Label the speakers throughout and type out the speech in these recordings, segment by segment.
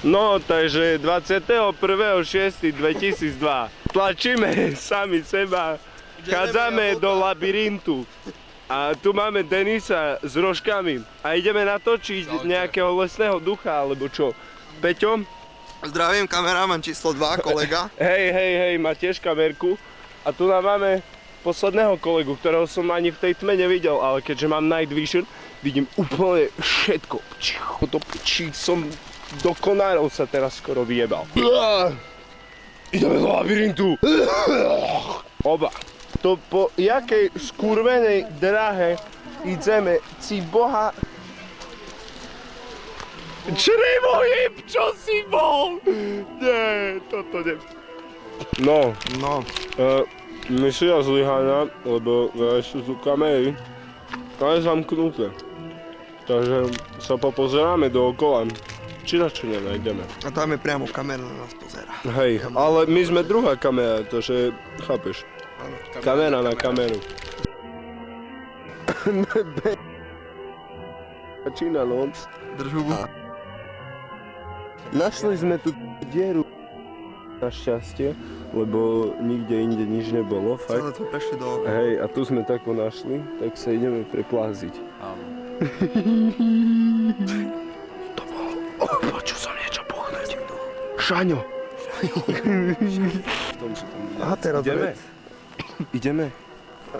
Speaker 1: No, takže 21.6.2002 tlačíme sami seba, chádzame do labyrintu. A tu máme Denisa s rožkami a ideme natočiť nejakého lesného ducha, alebo čo? Peťo?
Speaker 2: Zdravím, kameraman číslo 2, kolega.
Speaker 1: Hej, má tiež kamerku. A tu nám máme posledného kolegu, ktorého som ani v tej tme nevidel, ale keďže mám night vision, vidím úplne všetko. Do konárov sa teraz skoro vyjebal. Ideme do labyrintu. Oba. To po jakej skurvenej dráhe ideme, ci boha... Črevohyb, čo si bol? Nie, toto ne... No. Misia zlyhania, lebo sú tu kamery, ale zamknuté. Takže sa popozeráme dookola, či na čo nenájdeme.
Speaker 2: A tam je priamo kamera na nás pozera.
Speaker 1: Hej, ale my sme druhá kamera, takže chápeš. Kamera na kameru. Začína noc.
Speaker 2: Drž hubu.
Speaker 1: Našli sme tu dieru. Našťastie, lebo nikde inde nič nebolo, fakt.
Speaker 2: Celé to prešli do oka.
Speaker 1: Hej, a tu sme takto našli, tak sa ideme prepláziť. Áno. To bolo... počul som niečo puchnúť. Šaňo!
Speaker 2: A teraz
Speaker 1: ideme? Ideme?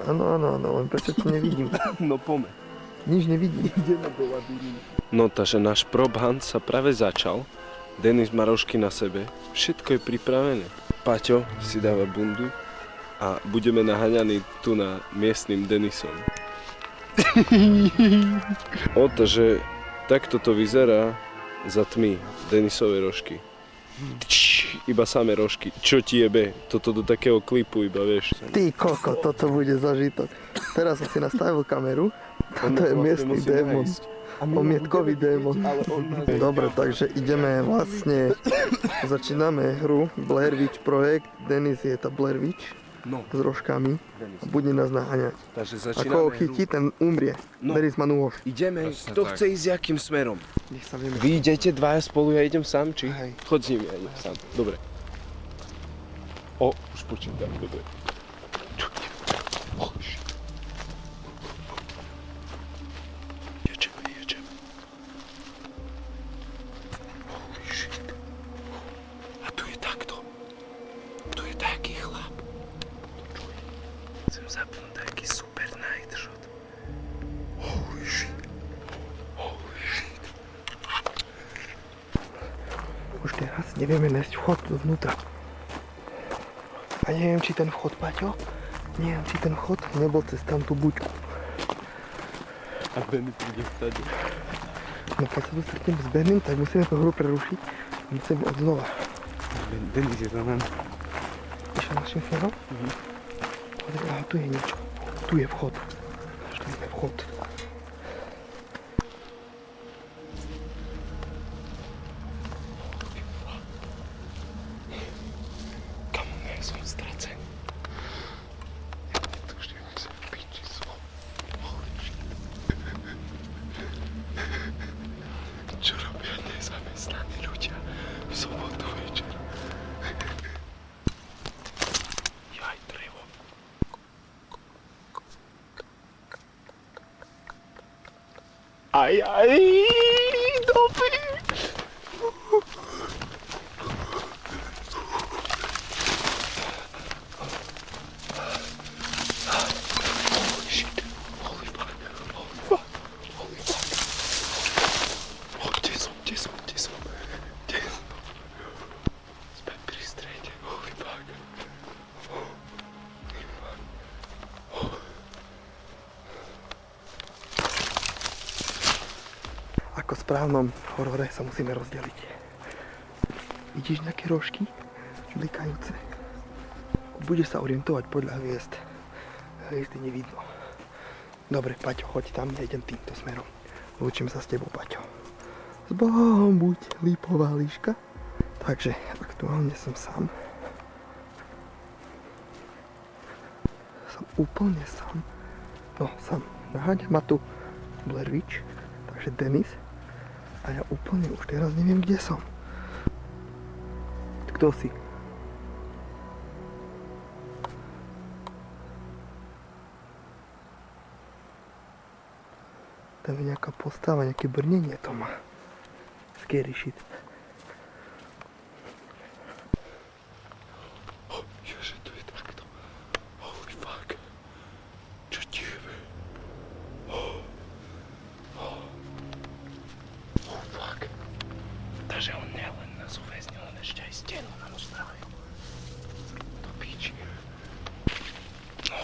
Speaker 2: Áno, len prečo to nevidím.
Speaker 1: No poďme.
Speaker 2: Nič nevidím.
Speaker 1: Ideme do labyrintu. No, takže náš prop hunt sa práve začal. Denis má rožky na sebe. Všetko je pripravené. Paťo si dáva bundu a budeme naháňaní tu na miestnym Denisom. Takže takto to vyzerá za tmy Denisové rožky. Iba samé rožky. Čo ti jebe? Toto do takého klipu iba, vieš.
Speaker 2: Ty koko, toto bude zažitok. Teraz som si nastavil kameru. Toto je miestny démon. Omietkový démon. Dobre, takže ideme vlastne, začíname hru Blair Witch projekt. Denis je tá Blair Witch s rožkami a bude nás naháňať. Ako ho chytí, ten umrie. Denis má nôž.
Speaker 1: Ideme, kto chce ísť jakým smerom?
Speaker 2: Nech sa vieme.
Speaker 1: Vy idete dvaja spolu, ja idem sám, či?
Speaker 2: Hej.
Speaker 1: Chod s nimi, ja idem sám. Dobre. Už počítam, dobre. Jedeme. Holy shit. A tu je takto. Tu je taký chlap. Chcem zapnúť taký super night shot. Holy shit.
Speaker 2: Už teraz nevieme nájsť vchod dovnútra. A neviem, či ten vchod, Paťo, nebol cez tam tú buďku.
Speaker 1: A Benny príde vtedy.
Speaker 2: No keď sa tu stretneme s Benim, tak musíme tú hru prerušiť a musíme od znova.
Speaker 1: Denis je za nami.
Speaker 2: Išiel našim smerom? Aha, tu je niečo. Tu je vchod. Našli sme vchod.
Speaker 1: Som stracený. Ja to už neviem, som v piči som. Čo robia nezamestnaní ľudia v sobotu večer? Jaj, drevo. Aj, doby.
Speaker 2: Ako v správnom horore sa musíme rozdeliť. Vidíš nejaké rožky? Blikajúce. Budeš sa orientovať podľa hviezd. Hviezdy nevidno. Dobre, Paťo, choď tam, ja idem týmto smerom. Lúčim sa s tebou, Paťo. S Bohom buď, lípová líška. Takže aktuálne som sám. Som úplne sám. No, sám. Naháňa ma tu Blair Witch, takže Denis. A ja úplne už teraz neviem, kde som. Kto si? Tam je nejaká postava, nejaké brnenie to má. Scary shit.
Speaker 1: Ježe, to je takto. Holy fuck. Čo ti jebe? Fuck. Takže on nielen nás uväznil, on ešte aj stenu nám spravil. To píči. No.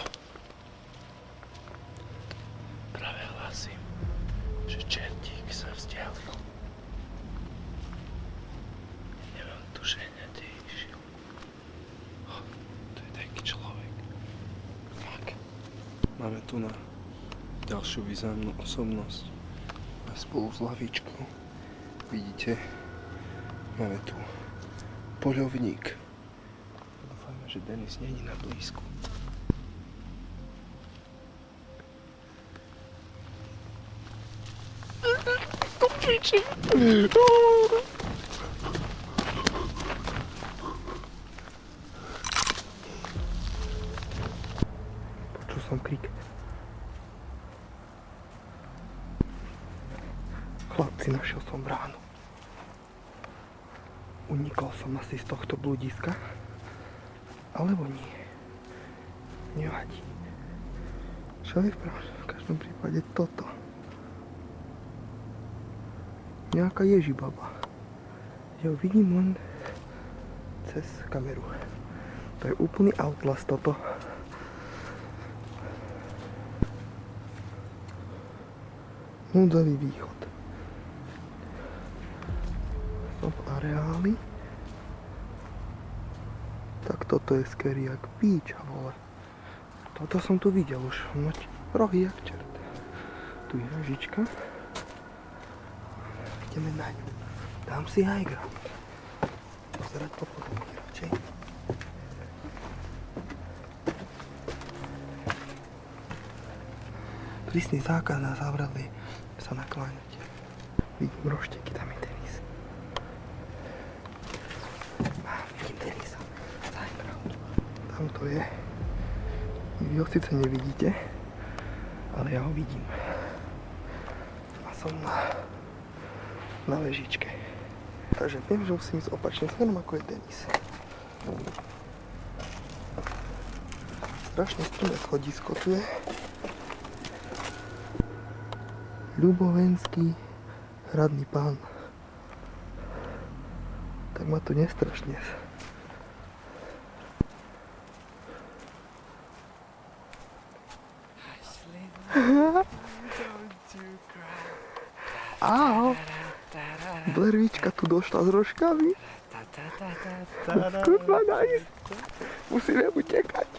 Speaker 1: Práve hlasím, že čertík sa vzdialil. Nemám tušenia, kde išiel. To je taký človek. Fuck. Máme tu na ďalšiu významnú osobnosť. A spolu s lavičkou vidíte, máme tu poľovník. Dúfajme, že Denis není na blízku.
Speaker 2: Počul som krik. Chlapci, našiel som bránu. Unikol som asi z tohto blúdiska. Alebo nie. Nevadí. Čo je v každom prípade toto? Nejaká ježibaba. Ja ju vidím len cez kameru. To je úplný outlast toto. Núdzový východ. Som v areáli. Tak toto je scary jak píča, vole. Toto som tu videl už. Rohy jak čert. Tu je nožička. Ideme na ňu. Dám si high ground. Pozerať po fotky radšej. Prísny zákaz nás zavrali sa nakláňať. Vidím rošteky, tam je Denis. Vidím Denisa. High ground. Tam to je. Vy ho síce nevidíte, ale ja ho vidím. A som na vežičke. Takže viem, že musím ísť opačným smerom, ako je Denis. Strašne strmé schodisko tu je. Ľubovenský hradný pán. Tak ma tu nestrašne. Au! Blervička tu došla s rožkami. Kurva, nice. Musíme utekať.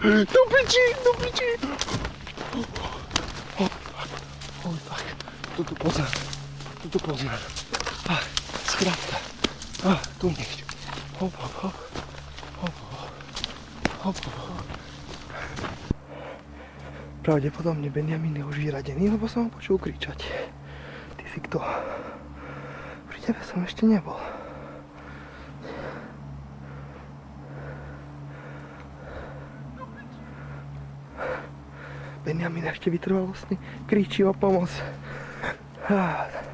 Speaker 2: Do piči, do piči. Holy fuck. Tuto poznám. Skrátka. Tu niečo. Hop. Pravdepodobne Benjamin je už vyradený, lebo som ho počul kričať. Ty si kto? Pri tebe som ešte nebol. Benjamin ešte vytrvalostne kričí o pomoc.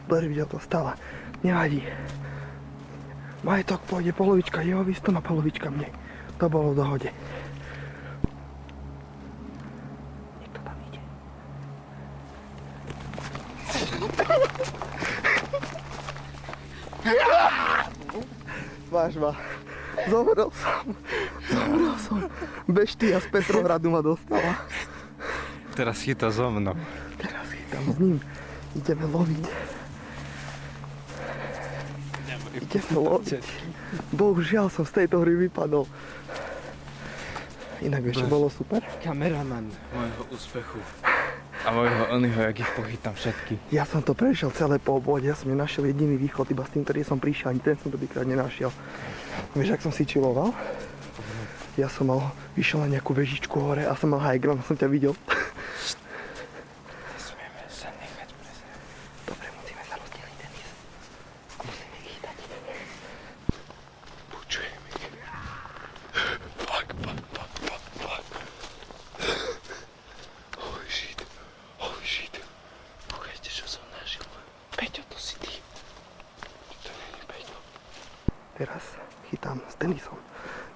Speaker 2: Blair videl to stále. Nevadí. Majetok pôjde polovička jeho výstom a polovička mne. To bolo v dohode. Niekto tam ide. Vážva. Zomrel som. Beštia z Petrohradu ma dostala.
Speaker 1: Teraz chytá so mnou.
Speaker 2: Teraz chytám s ním. Ideme loviť. Bohužiaľ som z tejto hry vypadol. Inak vieš, čo bolo super?
Speaker 1: Kameraman môjho úspechu.
Speaker 3: A onyho, jak ich pochytám všetky.
Speaker 2: Ja som to prešiel celé po obvode, ja som nenašiel jediný východ, iba s tým, ktorý som prišiel, ani ten som prvýkrát nenašiel. Vieš, ak som si chilloval? Ja som vyšiel na nejakú vežičku hore a som mal high ground, som ťa videl.
Speaker 3: Nesmieme sa nechať prezrať.
Speaker 2: Dobre, musíme sa rozdeliť ten ís. Musíme ich chytať.
Speaker 1: Počujem ich. Fuck. Holy shit. Počkajte, čo som našiel. Peťo, to si ty. To nie je Peťo.
Speaker 2: Teraz chytám s Denisom.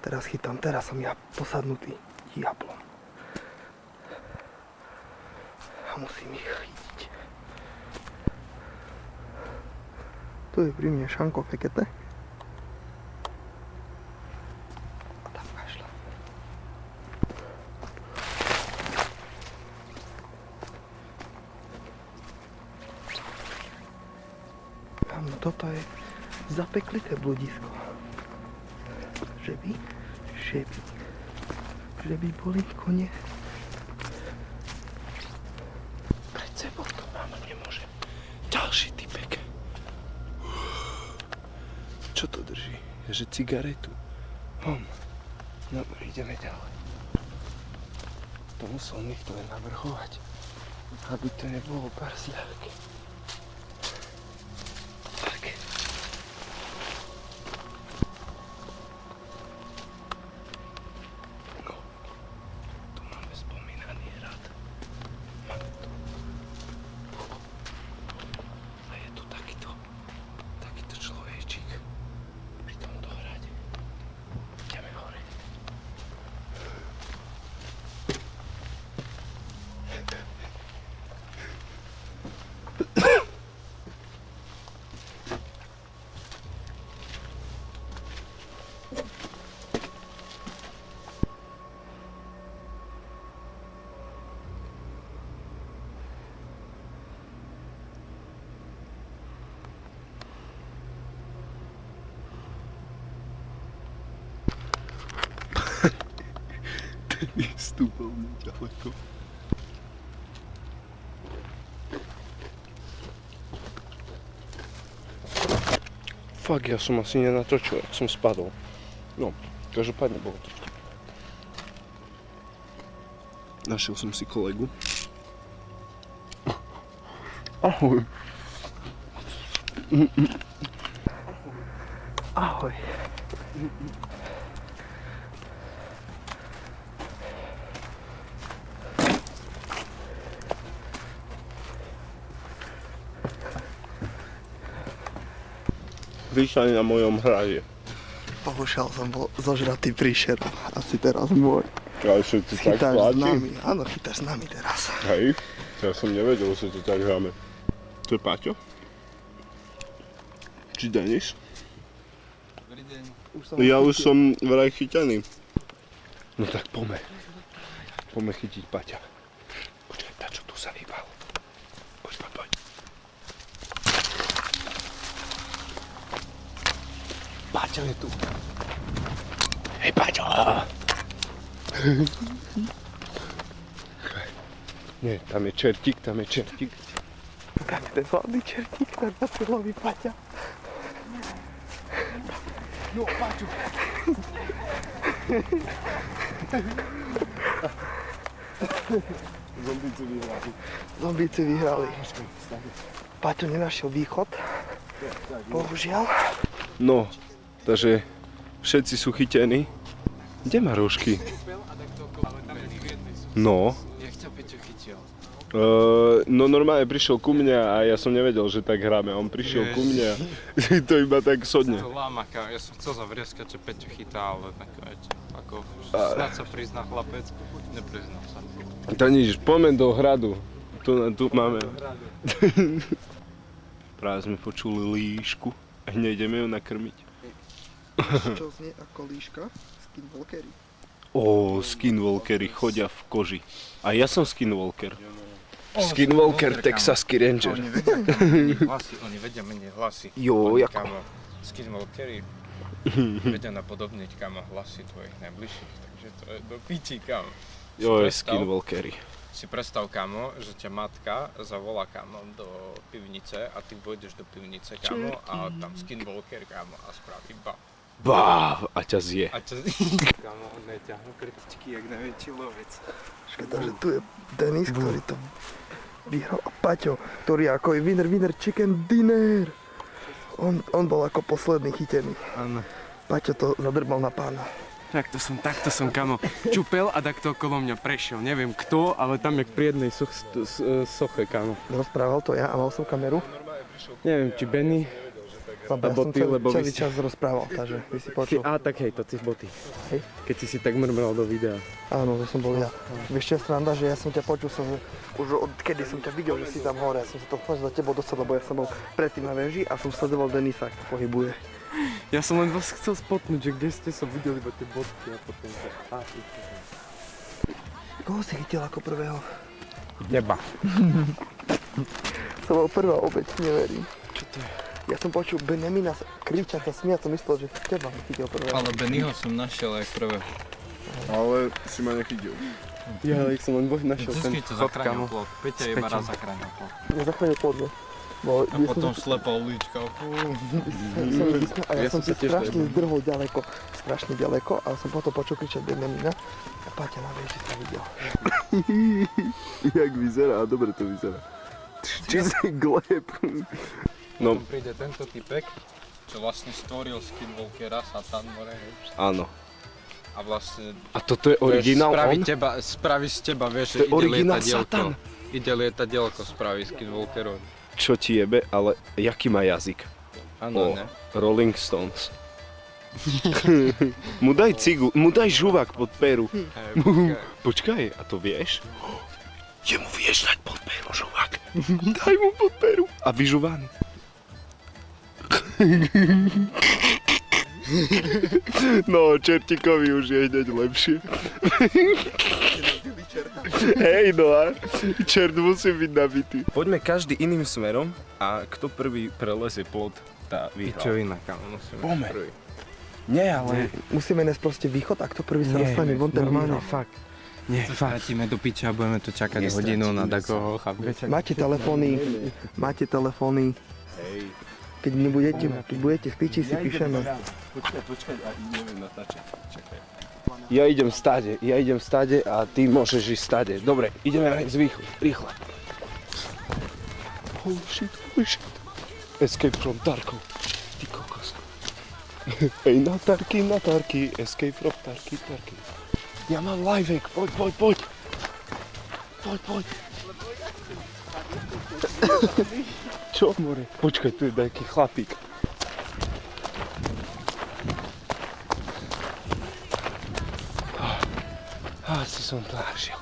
Speaker 2: Teraz som ja posadnutý diablom. A musím ich chytiť. Tu je pri mne Šanko Fekete. A tam kašľa. Áno, toto je zapeklité bludisko. Že by boli kone.
Speaker 1: Pred sebou to máma nemôže. Ďalší typek. Čo to drží? Je, že cigaretu. Dobre, ideme ďalej. To musel niekto len navrhovať, aby to nebolo barzľaké. Tak. No, tu máme spomínaný hrad. Máme tu. A je tu takýto človečík pri tomto hrade. Ideme hore. Vystúpal ďaleko. Fakt, ja som asi nenatočil, jak som spadol. No, každopádne bolo to. Našiel som si kolegu. Ahoj.
Speaker 2: Ahoj.
Speaker 1: Vyšali na mojom hrade.
Speaker 2: Bohužiaľ som bol zožratý príšerom. Asi teraz môj.
Speaker 1: Ale čo ti tak
Speaker 2: Chytáš s
Speaker 1: páči?
Speaker 2: nami. Áno, chytáš s nami teraz.
Speaker 1: Hej, ja som nevedel, že to tak hráme. To je Paťo? Či Denis?
Speaker 3: Dobrý deň.
Speaker 1: Ja už som vraj chytený. No tak poďme. Poďme chytiť Paťa. Počkaj, tá čo tu sa vybal. Poď. Paťo je tu. Hej Paťo! Nie, tam je čertík.
Speaker 2: Ukáže ten hlavný čertík, ten nás loví Paťa.
Speaker 3: No, Paťo.
Speaker 2: Zombíci vyhrali. Paťo nenašiel východ. Bohužiaľ.
Speaker 1: No, takže všetci sú chytení. Kde má rožky? No.
Speaker 3: Jak ťa Peťo chytil?
Speaker 1: No normálne prišiel ku mne a ja som nevedel, že tak hráme. On prišiel ku mne a to iba tak sodne.
Speaker 3: To lámaka, ja som chcel zavrieskať, že Peťo chytá, ale nakoniec, ako snad sa prizná chlapec, nepriznal sa.
Speaker 1: To nič, poďme do hradu. Tu máme. Práve sme počuli líšku a hneď ideme ju nakrmiť.
Speaker 2: Čo znie ako líška? Skinwalkery.
Speaker 1: Skinwalkery chodia v koži. A ja som Skinwalker. Skinwalker, Texaský Ranger.
Speaker 3: Oni vedia menej hlasy.
Speaker 1: Jo,
Speaker 3: Oni,
Speaker 1: ako?
Speaker 3: Kamo, Skinwalkery vedia napodobniť, kamo, hlasy tvojich najbližších, takže to je do piči, kamo.
Speaker 1: Jo,
Speaker 3: Predstav.
Speaker 1: Skinwalkery.
Speaker 3: Si predstav, kamo, že ťa matka zavolá, kamo, do pivnice a ty vojdeš do pivnice, kamo, a tam skinwalker, kamo, a spraví bam.
Speaker 1: Báv, a ťa zje.
Speaker 3: A čo... Kamo, on neťahnu krtičky, jak najväčší lovec.
Speaker 2: Škoda, že tu je Denis, ktorý to vyhral. A Paťo, ktorý je ako je winner chicken dinner. On bol ako posledný chytený.
Speaker 4: Áno.
Speaker 2: Paťo to zadrbal na pána.
Speaker 4: Takto som, kamo, čupel a takto okolo mňa prešiel. Neviem kto, ale tam jak pri jednej soche, kamo.
Speaker 2: Rozprával to ja a mal som kameru.
Speaker 4: Neviem, či Benny,
Speaker 2: Lebo
Speaker 4: ty, lebo vy
Speaker 2: celý
Speaker 4: ste-
Speaker 2: čas rozprával, takže vy si počul.
Speaker 4: tak hej, to si boty.
Speaker 2: Hej.
Speaker 4: Keď si tak mrmral do videa.
Speaker 2: Áno, to som bol ja. Vieš čo je sranda, že ja som ťa počul, už odkedy som ťa videl, že si tam hore. Ja som sa to snažil za tebou dostať, lebo ja som bol predtým na veži a som sledoval Denisa, ako sa pohybuje.
Speaker 4: Ja som len vás chcel spotnúť, že kde ste sa videli iba tie bodky a potom
Speaker 2: Koho si chytil ako prvého?
Speaker 4: Neba.
Speaker 2: To bol prvá obeť, neverím.
Speaker 4: Čo to je?
Speaker 2: Ja som počul Benjamina kričať a smiať, som myslel, že teba chytil prvého.
Speaker 3: Ale Bennyho som našiel aj prvého.
Speaker 1: Ale si ma nechytil.
Speaker 4: Ja ich som len našiel ten
Speaker 3: Vždycky to
Speaker 4: chlap,
Speaker 3: zachránil
Speaker 4: kamo.
Speaker 3: plot. Peťa
Speaker 4: S
Speaker 3: iba
Speaker 4: Peťom.
Speaker 3: raz zachránil plot.
Speaker 2: Ja zachránil podľa.
Speaker 3: A potom slepá ulička.
Speaker 2: Ja som si
Speaker 4: sa tiež
Speaker 2: strašne
Speaker 4: nebol.
Speaker 2: zdrhol ďaleko, strašne ďaleko, ale som potom počul kričať Benjamina a Paťa na veži sa videl.
Speaker 1: Jak vyzerá, dobre to vyzerá. Čistý gleb. No,
Speaker 3: Potom príde tento typek, čo vlastne stvoril Skinwalkera, Satan, more,
Speaker 1: áno.
Speaker 3: a vlastne
Speaker 1: A toto je originál on?
Speaker 3: spraví z teba, vieš,
Speaker 1: To je
Speaker 3: že ide
Speaker 1: originál
Speaker 3: lietadielko.
Speaker 1: Satan.
Speaker 3: Ide lietadielko, spraví Skinwalkerovi.
Speaker 1: Čo ti jebe, ale jaký má jazyk?
Speaker 3: Áno, ne?
Speaker 1: Rolling Stones. Mu daj cigu, mu daj žuvák pod peru. Počkaj, a to vieš? Jemu vieš dať pod peru žuvák. Daj mu pod peru. A vyžuvaný. No, čertikovi už je hneď lepšie. Hej, no a čert musí byť nabitý. Poďme každý iným smerom a kto prvý prelezie plot, tá
Speaker 3: Čo
Speaker 1: vyhral.
Speaker 3: inak, kamo, musíme
Speaker 1: Poďme.
Speaker 3: prvý.
Speaker 1: Nie, ale...
Speaker 2: Musíme nájsť proste východ a kto prvý sa dostane von, ten
Speaker 4: normálne,
Speaker 2: vyhral.
Speaker 4: fakt. Nie,
Speaker 3: To
Speaker 4: fakt.
Speaker 3: stratíme do piča a budeme tu čakať
Speaker 1: Nestratíme
Speaker 3: hodinu na
Speaker 1: sa.
Speaker 3: takoho, chápeš?
Speaker 2: Máte telefóny.
Speaker 1: Hej.
Speaker 2: Keď budete v piči, si píšeme.
Speaker 1: Počkaj, a neviem natáčať. Čakaj. Ja idem stade a ty môžeš ísť stade. Dobre, ideme z východ, rýchlo. Holy shit. Escape from Tarkov. Ty kokos. Hej, na Tarky, escape from Tarky. Ja mám livehack, poď. Poď. Čo, more? Počkaj, tu je nejaký chlapík. Asi som to našiel.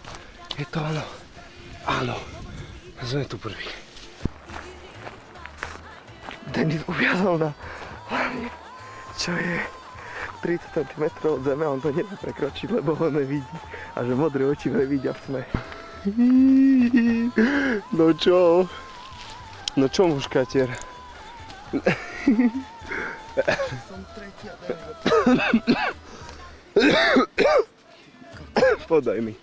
Speaker 1: Je to ono? Áno. Sme tu prví.
Speaker 2: Denis uviazol na hlavne, čo je 30 cm od zeme, on to nedá prekročiť, lebo ho nevidí. A že modré oči nevidia v tme.
Speaker 1: No čo? No čo, muškatier?
Speaker 2: Som tretí a
Speaker 1: Podaj mi.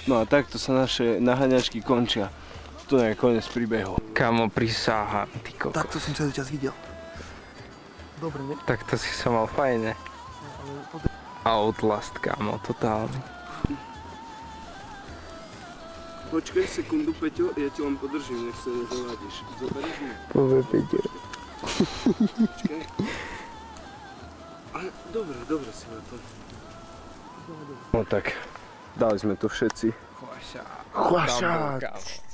Speaker 1: No a takto sa naše naháňačky končia. To je koniec príbehu.
Speaker 3: Kamo, prisáham, ty kokos.
Speaker 2: Takto som celý čas videl. Dobre, ne?
Speaker 3: Tak to si sa mal fajne. Outlast, kamo, totálny.
Speaker 1: Počkaj sekundu, Peťo, ja ti len podržím, nech sa nezavádíš. Zoberieš mi?
Speaker 2: Povie Peťo.
Speaker 1: Počkaj. Dobre si na to. No tak, dali sme to všetci.
Speaker 3: Chvašák.
Speaker 1: Chvašák.
Speaker 3: Tam bol, kamo.